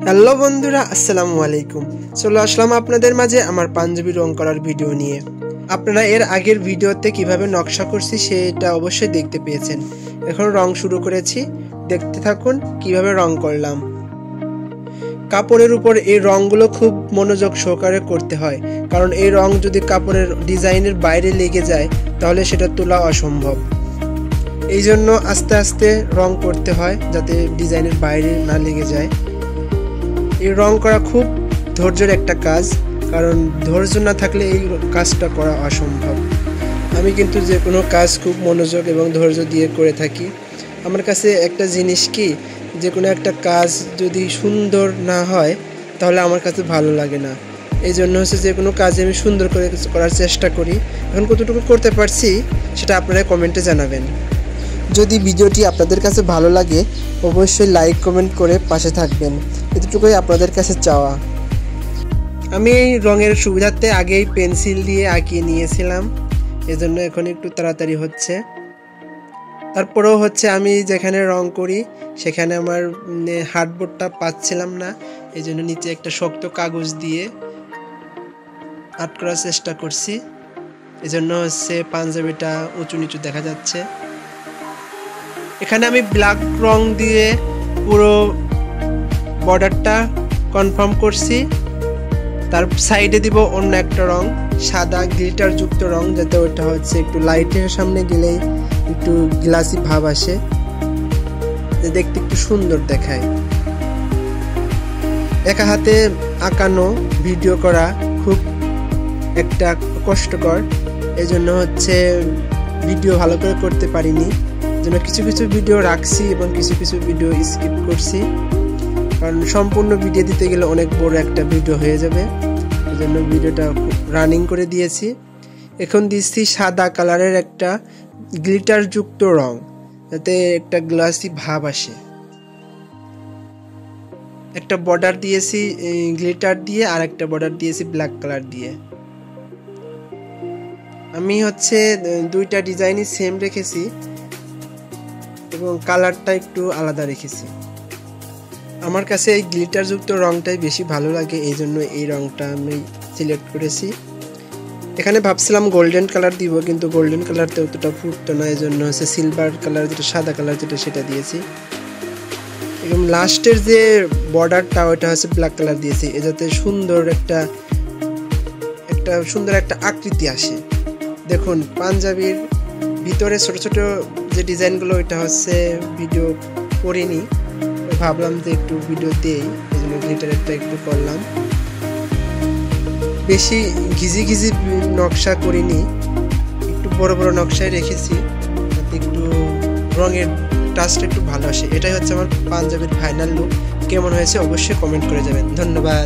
Hello বন্ধুরা, আসসালামু আলাইকুম। চলে আসলাম আপনাদের মাঝে আমার পাঞ্জাবি রং করার ভিডিও নিয়ে। আপনারা এর আগের ভিডিওতে কিভাবে নকশা করছি সেটা অবশ্যই দেখতে পেয়েছেন। এখন রং শুরু করেছি, দেখতে থাকুন কিভাবে রং করলাম। কাপড়ের উপর এই রংগুলো খুব মনোযোগ সহকারে করতে হয়, কারণ এই রং যদি কাপড়ের ডিজাইনের বাইরে লেগে যায় তাহলে সেটা তোলা অসম্ভব। এই জন্য আস্তে আস্তে রং করতে হয় যাতে ডিজাইনের বাইরে না লেগে যায়। এই রং করা খুব ধৈর্যের একটা কাজ, কারণ ধৈর্য না থাকলে এই কাজটা করা অসম্ভব। আমি কিন্তু যে কোনো কাজ খুব মনোযোগ এবং ধৈর্য দিয়ে করে থাকি। আমার কাছে একটা জিনিস কি, যে কোনো একটা কাজ যদি সুন্দর না হয় তাহলে আমার কাছে ভালো লাগে না। এই জন্য হচ্ছে যে কোনো কাজে আমি সুন্দর করে করার চেষ্টা করি। এখন কতটুকু করতে পারছি সেটা আপনারা কমেন্টে জানাবেন। যদি ভিডিওটি আপনাদের কাছে ভালো লাগে অবশ্যই লাইক কমেন্ট করে পাশে থাকবেন, এতটুকুই আপনাদের কাছে চাওয়া। আমি এই রঙের সুবিধার্থে আগেই পেন্সিল দিয়ে আঁকিয়ে নিয়েছিলাম, এজন্য এখন একটু তাড়াতাড়ি হচ্ছে। তারপরেও হচ্ছে আমি যেখানে রং করি সেখানে আমার হার্ডবোর্ডটা পাচ্ছিলাম না, এই জন্য নিচে একটা শক্ত কাগজ দিয়ে আর্ট করার চেষ্টা করছি। এজন্য হচ্ছে পাঞ্জাবিটা উঁচু নিচু দেখা যাচ্ছে। এখানে আমি ব্ল্যাক রং দিয়ে পুরো বর্ডারটা কনফার্ম করছি। তার সাইডে দিব অন্য একটা রং, সাদা গ্লিটার যুক্ত রং, যাতে ওটা হচ্ছে একটু লাইটের সামনে গেলেই একটু গ্লাসি ভাব আসে, দেখতে একটু সুন্দর দেখায়। একা হাতে আঁকানো ভিডিও করা খুব একটা কষ্টকর, এই জন্য হচ্ছে ভিডিও ভালো করে করতে পারিনি। জন্য কিছু কিছু ভিডিও রাখছি এবং কিছু কিছু ভিডিও স্কিপ করছি, কারণ সম্পূর্ণ ভিডিও দিতে গেলে অনেক বড় একটা ভিডিও হয়ে যাবে। এই জন্য ভিডিওটা রানিং করে দিয়েছি। এখন দিচ্ছি সাদা কালারের একটা গ্লিটার যুক্ত রং, যাতে একটা গ্লাসি ভাব আসে। একটা বর্ডার দিয়েছি গ্লিটার দিয়ে, আর একটা বর্ডার দিয়েছি ব্ল্যাক কালার দিয়ে। আমি হচ্ছে দুইটা ডিজাইনই সেম রেখেছি এবং কালারটা একটু আলাদা রেখেছি। আমার কাছে এই গ্লিটার যুক্ত রংটাই বেশি ভালো লাগে, এই জন্য এই রংটা আমি সিলেক্ট করেছি। এখানে ভাবছিলাম গোল্ডেন কালার দিব, কিন্তু গোল্ডেন কালারতে অতটা ফুটতো না, এই জন্য হচ্ছে সিলভার কালার, যেটা সাদা কালার যেটা সেটা দিয়েছি। এবং লাস্টের যে বর্ডারটা ওইটা হচ্ছে ব্ল্যাক কালার দিয়েছি, যাতে সুন্দর একটা আকৃতি আসে। দেখুন পাঞ্জাবির ভিতরে ছোট ছোট যে ডিজাইনগুলো, ওইটা হচ্ছে ভিডিও করিনি, ভাবলাম যে একটু ভিডিও দেই, এই জন্য গ্লিটারেরটা একটু করলাম। বেশি ঘিজি ঘিজি নকশা করিনি, একটু বড় বড় নকশায় রেখেছি, যাতে একটু রঙের টাচটা একটু ভালো আসে। এটাই হচ্ছে আমার পাঞ্জাবির ফাইনাল লুক। কেমন হয়েছে অবশ্যই কমেন্ট করে যাবেন। ধন্যবাদ।